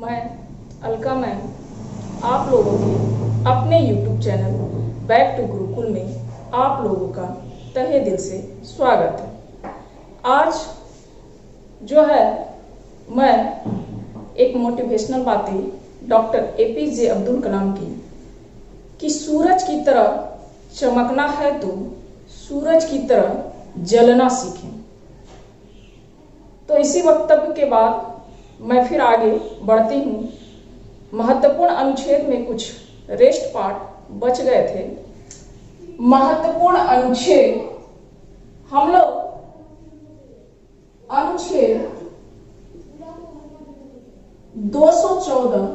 मैं अलका मैम आप लोगों के अपने YouTube channel back to Gurukul में आप लोगों का तहे दिल से स्वागत है। आज जो है मैं एक मोटिवेशनल बातें डॉक्टर APJ अब्दुल कलाम की कि सूरज की तरह चमकना है तो सूरज की तरह जलना सीखें। तो इसी वक्तव्य के बाद मैं फिर आगे बढ़ती हूँ। महत्वपूर्ण अनुच्छेद में कुछ रेस्ट पार्ट बच गए थे। महत्वपूर्ण अनुच्छेद हम लोग अनुच्छेद 214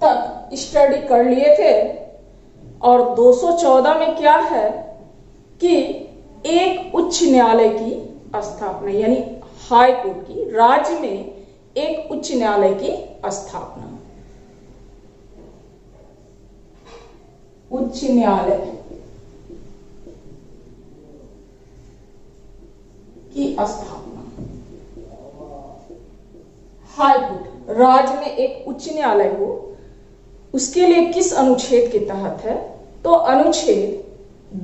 तक स्टडी कर लिए थे और 214 में क्या है कि एक उच्च न्यायालय की स्थापना, यानी हाई कोर्ट की, राज्य में एक उच्च न्यायालय की स्थापना। उच्च न्यायालय की स्थापना, हाई कोर्ट, राज्य में एक उच्च न्यायालय हो, उसके लिए किस अनुच्छेद के तहत है? तो अनुच्छेद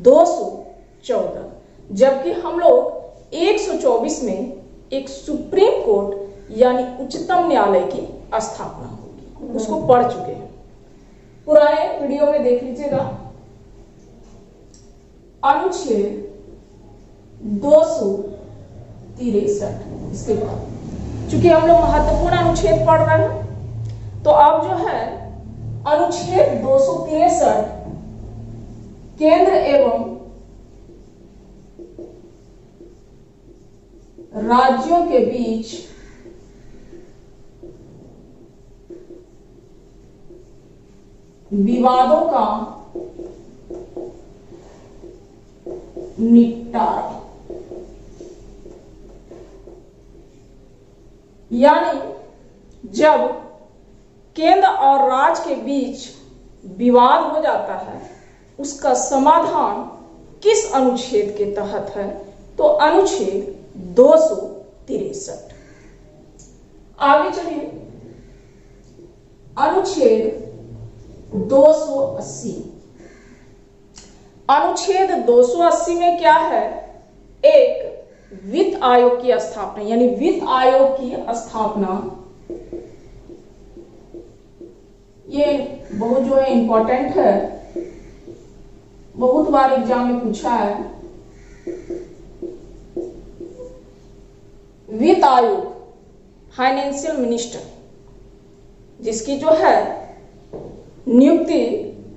214। जबकि हम लोग 124 में एक सुप्रीम कोर्ट यानी उच्चतम न्यायालय की स्थापना होगी, उसको पढ़ चुके हैं। पुराने वीडियो में देख लीजिएगा। अनुच्छेद 263, इसके बाद चूंकि हम लोग महत्वपूर्ण अनुच्छेद पढ़ रहे हैं तो अब जो है अनुच्छेद 263 केंद्र एवं राज्यों के बीच विवादों का निपटारा, यानी जब केंद्र और राज्य के बीच विवाद हो जाता है उसका समाधान किस अनुच्छेद के तहत है? तो अनुच्छेद 263। आगे चलिए, अनुच्छेद 280। अनुच्छेद 280 में क्या है? एक वित्त आयोग की स्थापना, यानी वित्त आयोग की स्थापना। ये बहुत जो है इंपॉर्टेंट है, बहुत बार एग्जाम में पूछा है। वित्त आयोग, फाइनेंशियल मिनिस्टर, जिसकी जो है नियुक्ति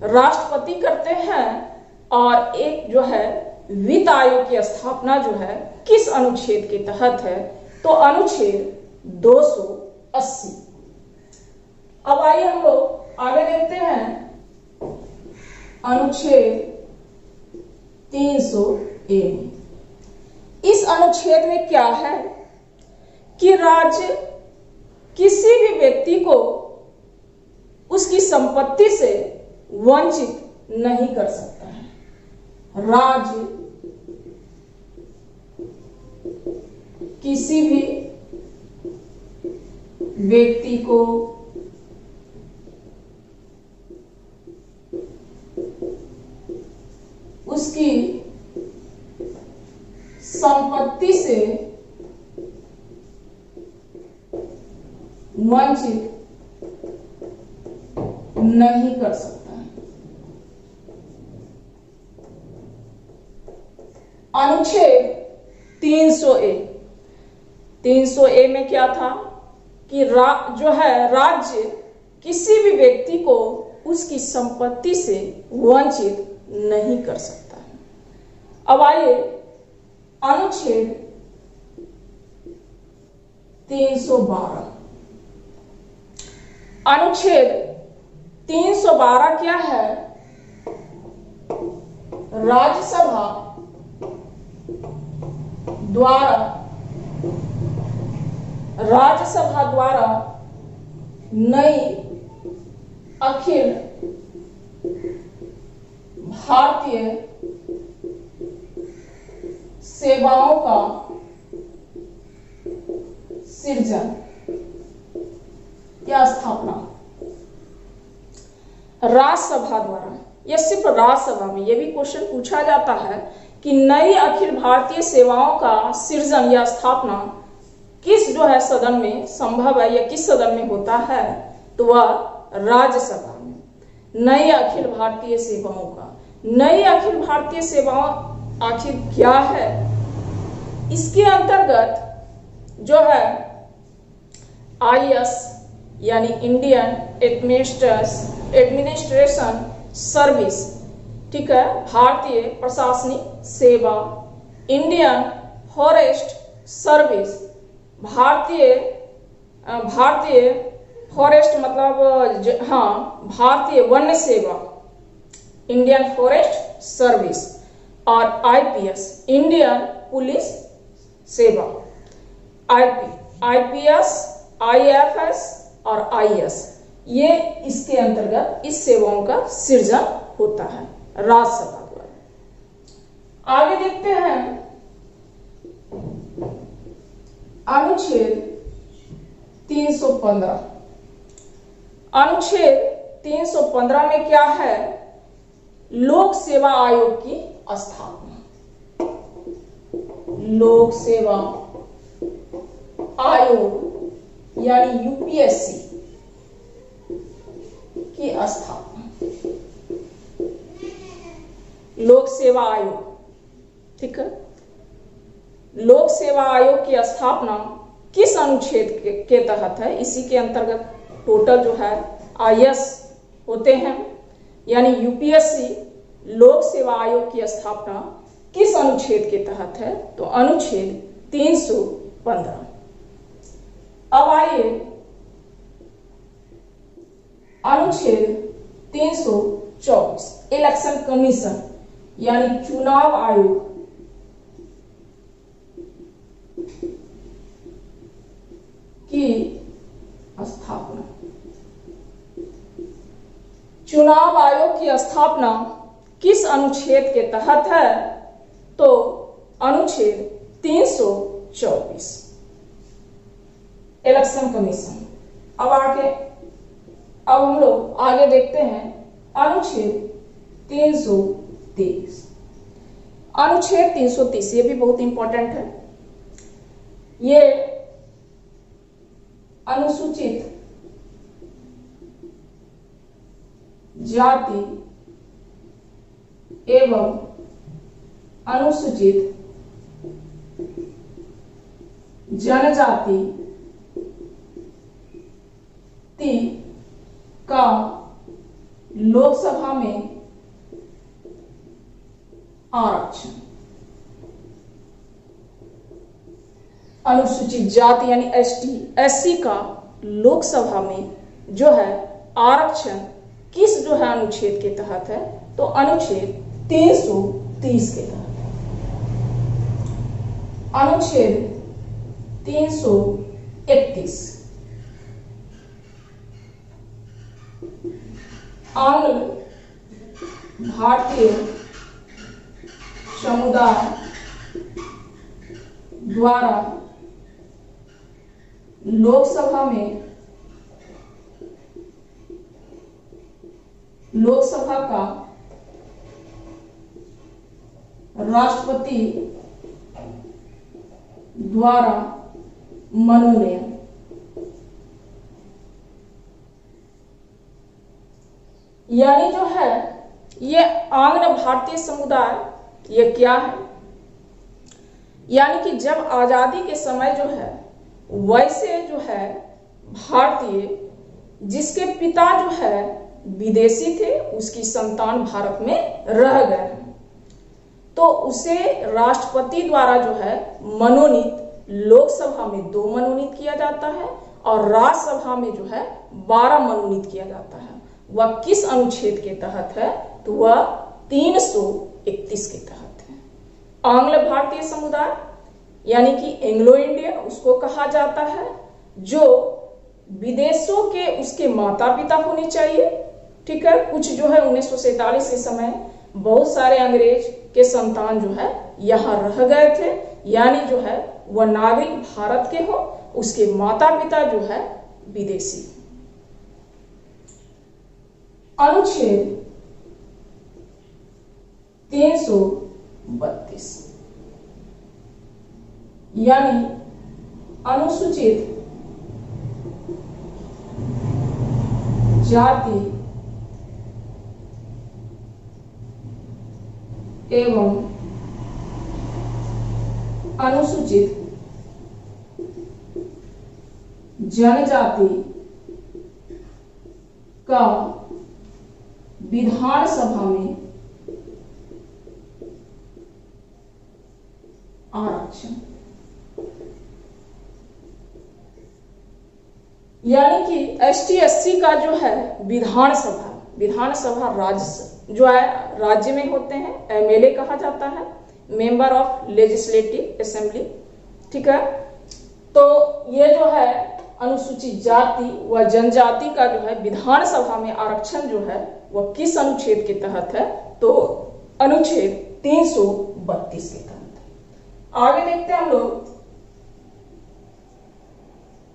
राष्ट्रपति करते हैं, और एक जो है वित्त आयोग की स्थापना जो है किस अनुच्छेद के तहत है? तो अनुच्छेद 280। अब आइए हम लोग आगे देखते हैं अनुच्छेद 300A। इस अनुच्छेद में क्या है कि राज्य किसी भी व्यक्ति को उसकी संपत्ति से वंचित नहीं कर सकता है। राज्य किसी भी व्यक्ति को उसकी संपत्ति से वंचित नहीं कर सकता है। अनुच्छेद 300A। 300A में क्या था कि जो है राज्य किसी भी व्यक्ति को उसकी संपत्ति से वंचित नहीं कर सकता है। अब आइए अनुच्छेद 312। अनुच्छेद 312 क्या है? राज्यसभा द्वारा नई अखिल भारतीय सेवाओं का सृजन क्या स्थापना? राज्यसभा द्वारा। यह सिर्फ राज्यसभा में, यह भी क्वेश्चन पूछा जाता है कि नई अखिल भारतीय सेवाओं का सृजन या स्थापना किस जो है सदन में संभव है या किस सदन में होता है? तो वह राज्यसभा में। नई अखिल भारतीय सेवाओं का, नई अखिल भारतीय सेवाओं आखिर क्या है? इसके अंतर्गत जो है IAS यानी इंडियन एडमिनिस्ट्रेशन सर्विस, ठीक है, भारतीय प्रशासनिक सेवा, इंडियन फॉरेस्ट सर्विस, भारतीय फॉरेस्ट मतलब हाँ भारतीय वन्य सेवा, इंडियन फॉरेस्ट सर्विस, और IPS इंडियन पुलिस सेवा, IPS, IFS और IS, ये इसके अंतर्गत इस सेवाओं का सृजन होता है राज्यसभा द्वारा। आगे देखते हैं अनुच्छेद 315। अनुच्छेद 315 में क्या है? लोक सेवा आयोग की स्थापना। लोक सेवा आयोग यानी UPSC की स्थापना। लोक सेवा आयोग, ठीक है, लोक सेवा आयोग की स्थापना किस अनुच्छेद के तहत है? इसी के अंतर्गत टोटल जो है IS होते हैं, यानी UPSC लोक सेवा आयोग की स्थापना किस अनुच्छेद के तहत है? तो अनुच्छेद 315। अब आइए अनुच्छेद 324 इलेक्शन कमीशन यानी चुनाव आयोग की स्थापना। चुनाव आयोग की स्थापना किस अनुच्छेद के तहत है? तो अनुच्छेद 324 इलेक्शन कमीशन। अब हम लोग आगे देखते हैं अनुच्छेद 330। अनुच्छेद 330 ये भी बहुत इंपॉर्टेंट है। ये अनुसूचित जाति एवं अनुसूचित जनजाति का लोकसभा में आरक्षण। अनुसूचित जाति यानी ST/SC का लोकसभा में जो है आरक्षण किस जो है अनुच्छेद के तहत है? तो अनुच्छेद 330 के तहत। अनुच्छेद 331 आंग्ल भारतीय समुदाय द्वारा लोकसभा का राष्ट्रपति द्वारा मनोनयन। यानी जो है ये आंग्ल भारतीय समुदाय ये क्या है? यानी कि जब आजादी के समय जो है वैसे जो है भारतीय जिसके पिता जो है विदेशी थे उसकी संतान भारत में रह गए, तो उसे राष्ट्रपति द्वारा जो है मनोनीत लोकसभा में 2 मनोनीत किया जाता है और राज्यसभा में जो है 12 मनोनीत किया जाता है। वह किस अनुच्छेद के तहत है? तो वह 331 के तहत है। आंग्ल भारतीय समुदाय यानी कि एंग्लो इंडियन उसको कहा जाता है जो विदेशों के उसके माता पिता होने चाहिए, ठीक है। कुछ जो है 1947 के समय बहुत सारे अंग्रेज के संतान जो है यहाँ रह गए थे, यानी जो है वह नागरिक भारत के हो, उसके माता पिता जो है विदेशी। अनुच्छेद 332 यानी अनुसूचित जाति एवं अनुसूचित जनजाति का विधानसभा में आरक्षण, यानी कि एसटी एससी का जो है विधानसभा राज्य जो है राज्य में होते हैं, एमएलए कहा जाता है, मेंबर ऑफ लेजिस्लेटिव असेंबली। ठीक है, तो ये जो है अनुसूचित जाति व जनजाति का जो है विधानसभा में आरक्षण जो है वह किस अनुच्छेद के तहत है? तो अनुच्छेद 332 के तहत है। आगे देखते हैं हम लोग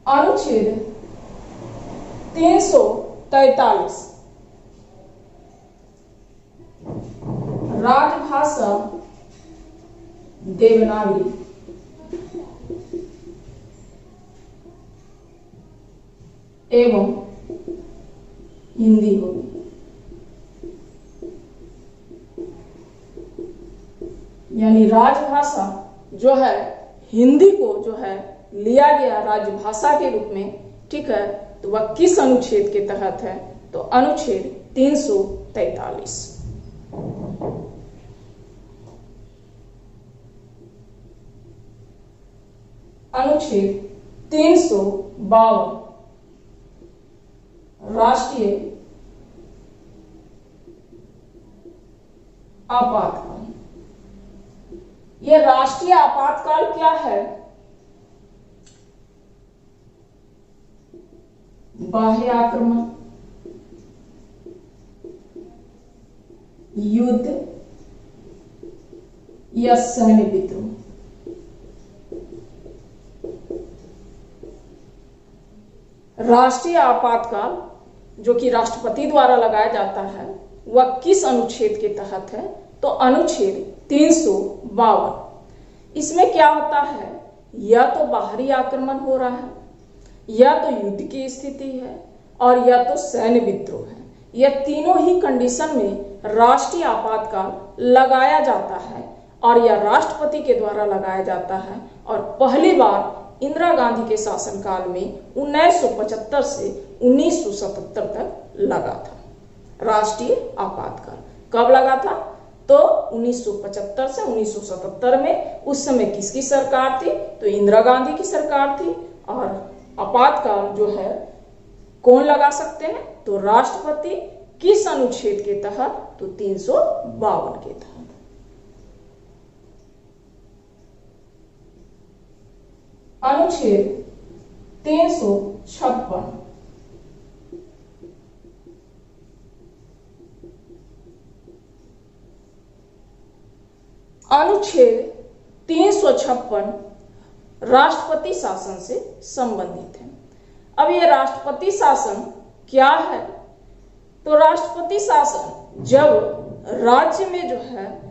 अनुच्छेद 343 राजभाषा देवनागरी एवं हिंदी होगी। यानी राजभाषा जो है हिंदी को जो है लिया गया राजभाषा के रूप में। ठीक है, तो वह किस अनुच्छेद के तहत है? तो अनुच्छेद 343। अनुच्छेद 352 राष्ट्रीय आपातकाल। यह राष्ट्रीय आपातकाल क्या है? बाह्य आक्रमण, युद्ध या सैन्य विद्रोह। राष्ट्रीय आपातकाल जो कि राष्ट्रपति द्वारा लगाया जाता है वह किस अनुच्छेद के तहत है? तो अनुच्छेद 352। इसमें क्या होता है? या तो बाहरी आक्रमण हो रहा है, या तो युद्ध की स्थिति है, और या तो सैन्य विद्रोह है। यह तीनों ही कंडीशन में राष्ट्रीय आपातकाल लगाया जाता है और यह राष्ट्रपति के द्वारा लगाया जाता है। और पहली बार इंदिरा गांधी के शासनकाल में 1975 से 1977 तक लगा था राष्ट्रीय आपातकाल। कब लगा था? तो 1975 से 1977 में। उस समय किसकी सरकार थी? तो इंदिरा गांधी की सरकार थी। और आपातकाल जो है कौन लगा सकते हैं? तो राष्ट्रपति। किस अनुच्छेद के तहत? तो 352 के तहत। अनुच्छेद 356 अनुच्छेद 356 राष्ट्रपति शासन से संबंधित है। अब यह राष्ट्रपति शासन क्या है? तो राष्ट्रपति शासन जब राज्य में जो है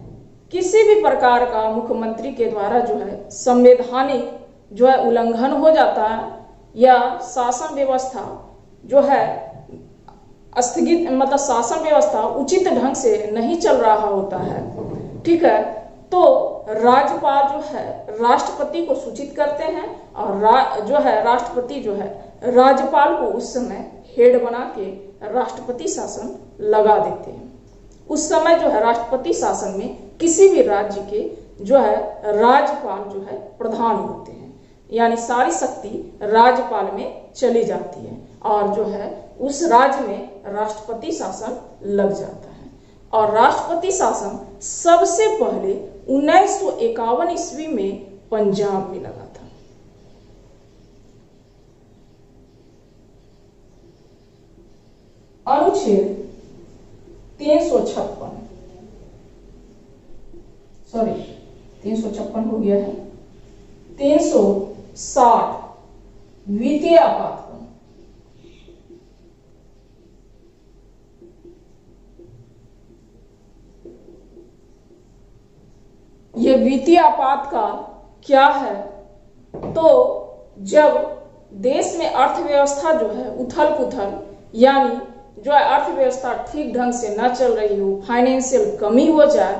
किसी भी प्रकार का मुख्यमंत्री के द्वारा जो है संवैधानिक जो है उल्लंघन हो जाता है, या शासन व्यवस्था जो है स्थगित, मतलब शासन व्यवस्था उचित ढंग से नहीं चल रहा होता है। ठीक है, तो राज्यपाल जो है राष्ट्रपति को सूचित करते हैं और जो है राष्ट्रपति जो है राज्यपाल को उस समय हेड बना के राष्ट्रपति शासन लगा देते हैं। उस समय जो है राष्ट्रपति शासन में किसी भी राज्य के जो है राज्यपाल जो है प्रधान होते हैं, यानी सारी शक्ति राज्यपाल में चली जाती है और जो है उस राज्य में राष्ट्रपति शासन लग जाता है। और राष्ट्रपति शासन सबसे पहले 1951 ईस्वी में पंजाब में लगा था। अनुच्छेद 356 हो गया है। 360 द्वितीय आपातकाल। ये वित्तीय आपातकाल क्या है? तो जब देश में अर्थव्यवस्था जो है उथल पुथल, यानी जो है अर्थव्यवस्था ठीक ढंग से न चल रही हो, फाइनेंशियल कमी हो जाए,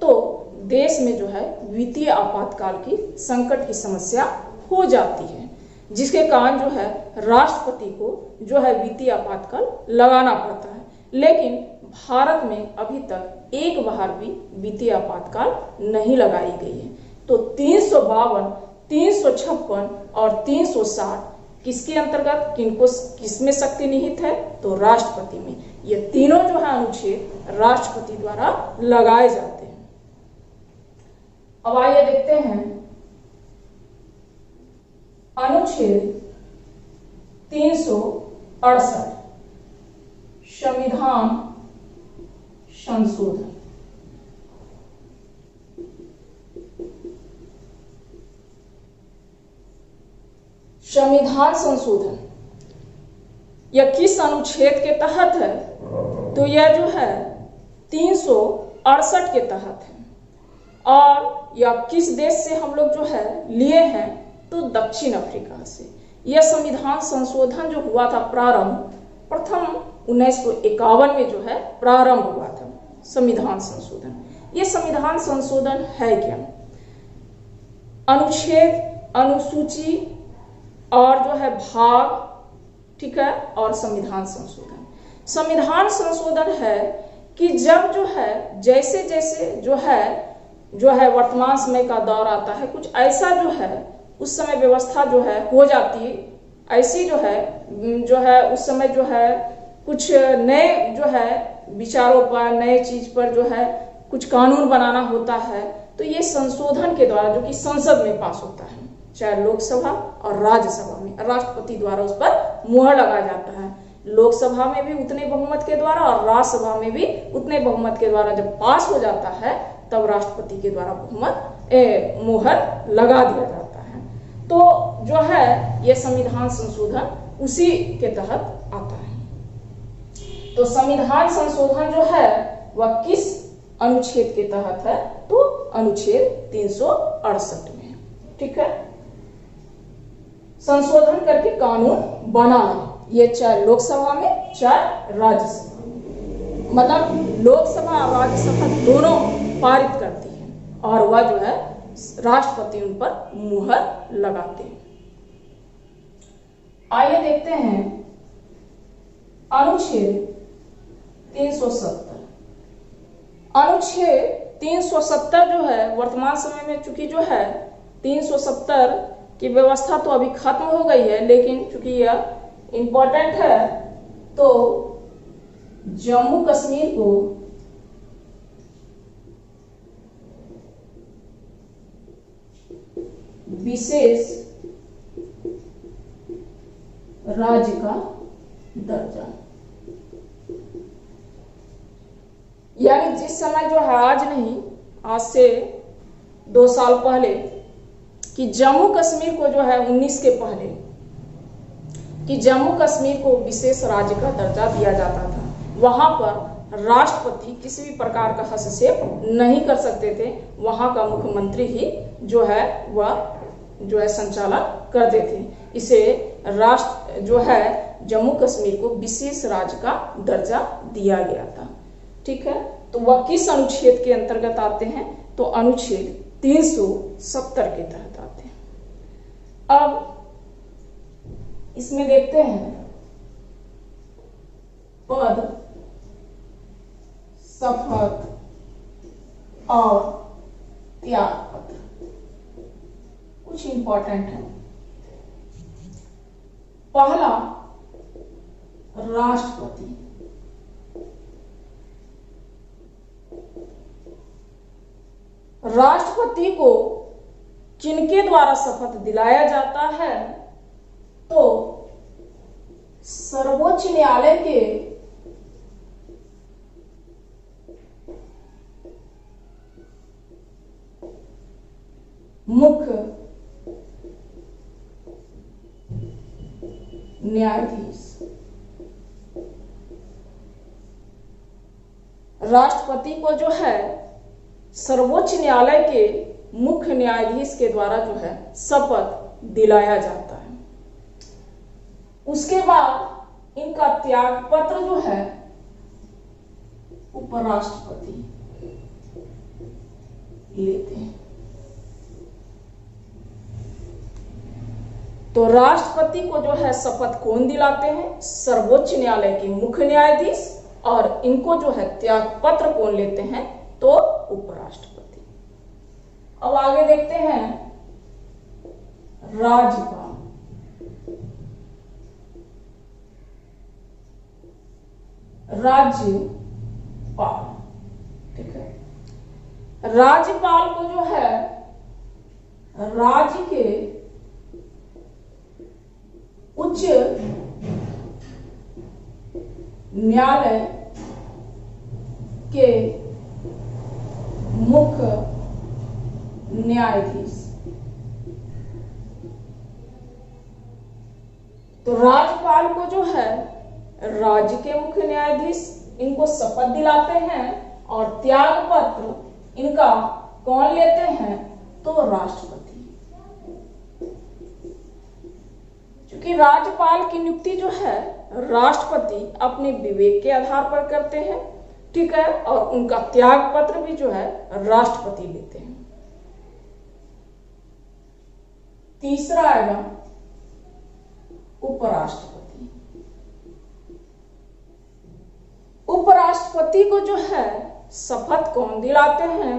तो देश में जो है वित्तीय आपातकाल की संकट की समस्या हो जाती है, जिसके कारण जो है राष्ट्रपति को जो है वित्तीय आपातकाल लगाना पड़ता है। लेकिन भारत में अभी तक एक बार भी वित्तीय आपातकाल नहीं लगाई गई है। तो 352, 356 और 360 किसके अंतर्गत, किसमें शक्ति निहित है? तो राष्ट्रपति में। ये तीनों जो है अनुच्छेद राष्ट्रपति द्वारा लगाए जाते हैं। अब आइए देखते हैं अनुच्छेद 368 संविधान संशोधन। संविधान संशोधन यह किस अनुच्छेद के तहत है? तो यह जो है 368 के तहत है। और यह किस देश से हम लोग जो है लिए हैं? तो दक्षिण अफ्रीका से। यह संविधान संशोधन जो हुआ था प्रारंभ, प्रथम 1951 में जो है प्रारंभ हुआ था संविधान संशोधन। यह संविधान संशोधन है क्या? अनुच्छेद, अनुसूची और जो है भाग, ठीक है, और संविधान संशोधन। संविधान संशोधन है कि जब जो है जैसे जैसे जो है वर्तमान समय का दौर आता है, कुछ ऐसा जो है उस समय व्यवस्था जो है हो जाती है, ऐसी जो है उस समय जो है कुछ नए जो है विचारों पर, नए चीज पर जो है कुछ कानून बनाना होता है। तो ये संशोधन के द्वारा जो कि संसद में पास होता है, चाहे लोकसभा और राज्यसभा में, राष्ट्रपति द्वारा उस पर मुहर लगाया जाता है। लोकसभा में भी उतने बहुमत के द्वारा और राज्यसभा में भी उतने बहुमत के द्वारा जब पास हो जाता है, तब राष्ट्रपति के द्वारा मुहर लगा दिया जाता है। तो जो है यह संविधान संशोधन उसी के तहत आता है। तो संविधान संशोधन जो है वह किस अनुच्छेद के तहत है? तो अनुच्छेद 368 में, ठीक है। संशोधन करके कानून बनाना, ये चाहे लोकसभा में चाहे राज्यसभा में, मतलब लोकसभा और राज्यसभा दोनों पारित करती है और वह जो है राष्ट्रपति उन पर मुहर लगाते हैं। आइए देखते हैं अनुच्छेद 370। अनुच्छेद 370 जो है वर्तमान समय में चूंकि जो है 370 की व्यवस्था तो अभी खत्म हो गई है, लेकिन चूंकि यह इंपॉर्टेंट है तो जम्मू कश्मीर को विशेष राज्य का दर्जा, यानी जिस समय जो है आज नहीं, आज से 2 साल पहले कि जम्मू कश्मीर को जो है 19 के पहले कि जम्मू कश्मीर को विशेष राज्य का दर्जा दिया जाता था। वहां पर राष्ट्रपति किसी भी प्रकार का हस्तक्षेप नहीं कर सकते थे, वहां का मुख्यमंत्री ही जो है वह जो है संचालन करते थे। इसे राष्ट्र जो है जम्मू कश्मीर को विशेष राज्य का दर्जा दिया गया था, ठीक है। तो वह किस अनुच्छेद के अंतर्गत आते हैं? तो अनुच्छेद 370 के तहत आते हैं। अब इसमें देखते हैं पद, शपथ और त्याग पत्र, कुछ इंपॉर्टेंट है। पहला, राष्ट्रपति। राष्ट्रपति को किनके द्वारा शपथ दिलाया जाता है? तो सर्वोच्च न्यायालय के मुख्य न्यायाधीश। राष्ट्रपति को जो है सर्वोच्च न्यायालय के मुख्य न्यायाधीश के द्वारा जो है शपथ दिलाया जाता है। उसके बाद इनका त्याग पत्र जो है उपराष्ट्रपति लेते हैं। तो राष्ट्रपति को जो है शपथ कौन दिलाते हैं? सर्वोच्च न्यायालय के मुख्य न्यायाधीश। और इनको जो है त्याग पत्र कौन लेते हैं? तो उपराष्ट्रपति। अब आगे देखते हैं राज्यपाल। राज्यपाल, ठीक है। राज्यपाल को जो है राज्य के उच्च न्यायालय के मुख्य न्यायाधीश। तो राज्यपाल को जो है राज्य के मुख्य न्यायाधीश इनको शपथ दिलाते हैं और त्याग पत्र इनका कौन लेते हैं? तो राष्ट्रपति। क्योंकि राज्यपाल की नियुक्ति जो है राष्ट्रपति अपने विवेक के आधार पर करते हैं, ठीक है, और उनका त्याग पत्र भी जो है राष्ट्रपति लेते हैं। तीसरा आएगा उपराष्ट्रपति। उपराष्ट्रपति को जो है शपथ कौन दिलाते हैं?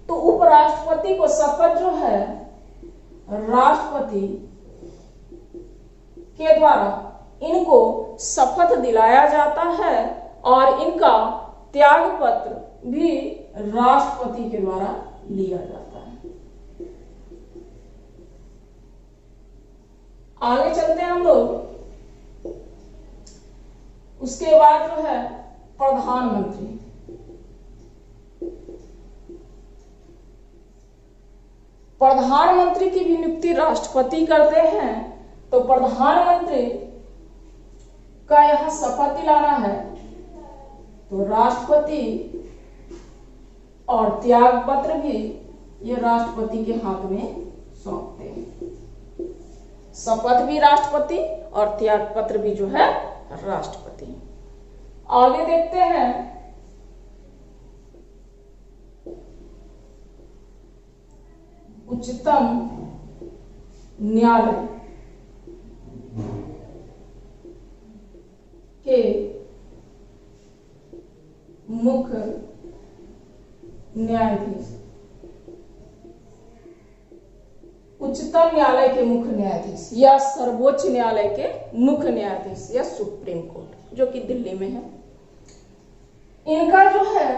तो उपराष्ट्रपति को शपथ जो है राष्ट्रपति के द्वारा इनको शपथ दिलाया जाता है और इनका त्याग पत्र भी राष्ट्रपति के द्वारा लिया जाता है। आगे चलते हैं हम लोग। उसके बाद जो है प्रधानमंत्री। प्रधानमंत्री की भी नियुक्ति राष्ट्रपति करते हैं। तो प्रधानमंत्री का यहां शपथ दिलाना है तो राष्ट्रपति और त्याग पत्र भी ये राष्ट्रपति के हाथ में सौंपते हैं। शपथ भी राष्ट्रपति और त्याग पत्र भी जो है राष्ट्रपति। आगे देखते हैं उच्चतम न्यायालय के मुख्य न्यायाधीश। उच्चतम न्यायालय के मुख्य न्यायाधीश या सर्वोच्च न्यायालय के मुख्य न्यायाधीश या सुप्रीम कोर्ट जो कि दिल्ली में है, इनका जो है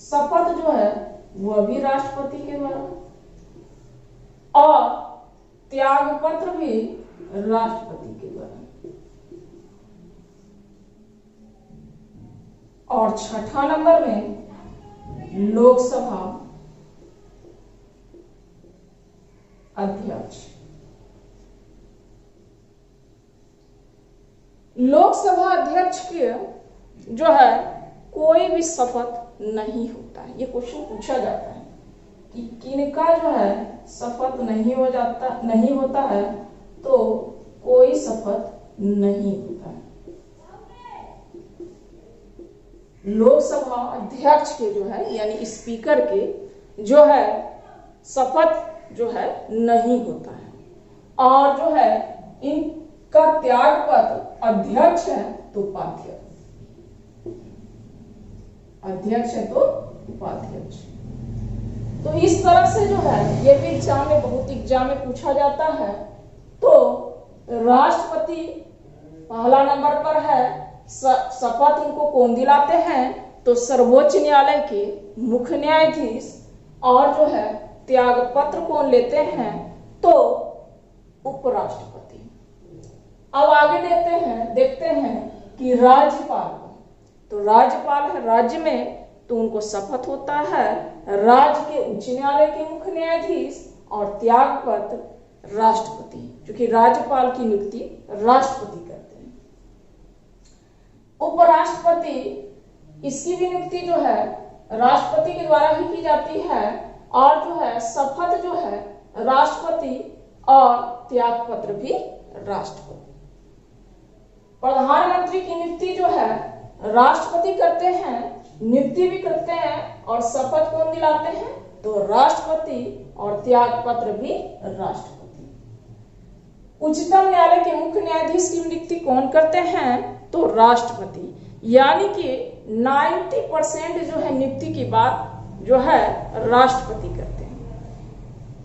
शपथ जो है वह भी राष्ट्रपति के द्वारा और त्याग पत्र भी राष्ट्रपति के द्वारा। और छठा नंबर में लोकसभा अध्यक्ष। लोकसभा अध्यक्ष के जो है कोई भी शपथ नहीं होता है। ये क्वेश्चन पूछा जाता है कि किनका जो है शपथ नहीं होता है, तो कोई शपथ नहीं होता है। लोकसभा अध्यक्ष के जो है यानी स्पीकर के जो है शपथ जो है नहीं होता है। और जो है इनका त्याग पत्र अध्यक्ष है तो उपाध्यक्ष, अध्यक्ष है तो उपाध्यक्ष। तो इस तरह से जो है ये भी एग्जाम में बहुत एग्जाम में पूछा जाता है। तो राष्ट्रपति पहला नंबर पर है। शपथ उनको कौन दिलाते हैं? तो सर्वोच्च न्यायालय के मुख्य न्यायाधीश। और जो है त्याग पत्र कौन लेते हैं? तो उपराष्ट्रपति। अब आगे देखते हैं कि राज्यपाल। तो राज्यपाल है राज्य में तो उनको शपथ होता है राज्य के उच्च न्यायालय के मुख्य न्यायाधीश और त्याग पत्र राष्ट्रपति, क्योंकि राज्यपाल की नियुक्ति राष्ट्रपति करते हैं। उपराष्ट्रपति इसकी भी नियुक्ति जो है राष्ट्रपति के द्वारा ही की जाती है और जो है शपथ जो है राष्ट्रपति और त्याग पत्र भी राष्ट्रपति। प्रधानमंत्री की नियुक्ति जो है राष्ट्रपति करते हैं, नियुक्ति भी करते हैं, और शपथ कौन दिलाते हैं? तो राष्ट्रपति, और त्याग पत्र भी राष्ट्रपति। उच्चतम न्यायालय के मुख्य न्यायाधीश की नियुक्ति कौन करते हैं? तो राष्ट्रपति। यानी कि 90% जो है नियुक्ति की बात जो है राष्ट्रपति करते हैं।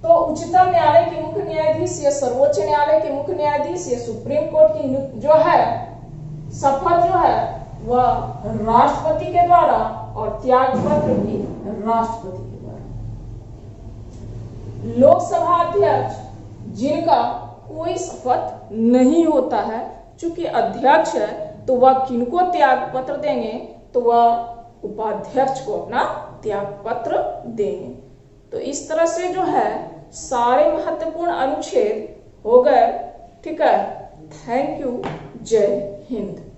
तो उच्चतम न्यायालय के मुख्य न्यायाधीश या सर्वोच्च न्यायालय के मुख्य न्यायाधीश या सुप्रीम कोर्ट की जो है शपथ जो है वह राष्ट्रपति के द्वारा, और त्याग पत्र भी राष्ट्रपति के द्वारा। लोकसभा अध्यक्ष जिनका कोई शपथ नहीं होता है, चूंकि अध्यक्ष है तो वह किनको त्याग पत्र देंगे? तो वह उपाध्यक्ष को अपना त्याग पत्र देंगे। तो इस तरह से जो है सारे महत्वपूर्ण अनुच्छेद हो गए। ठीक है, थैंक यू, जय हिंद।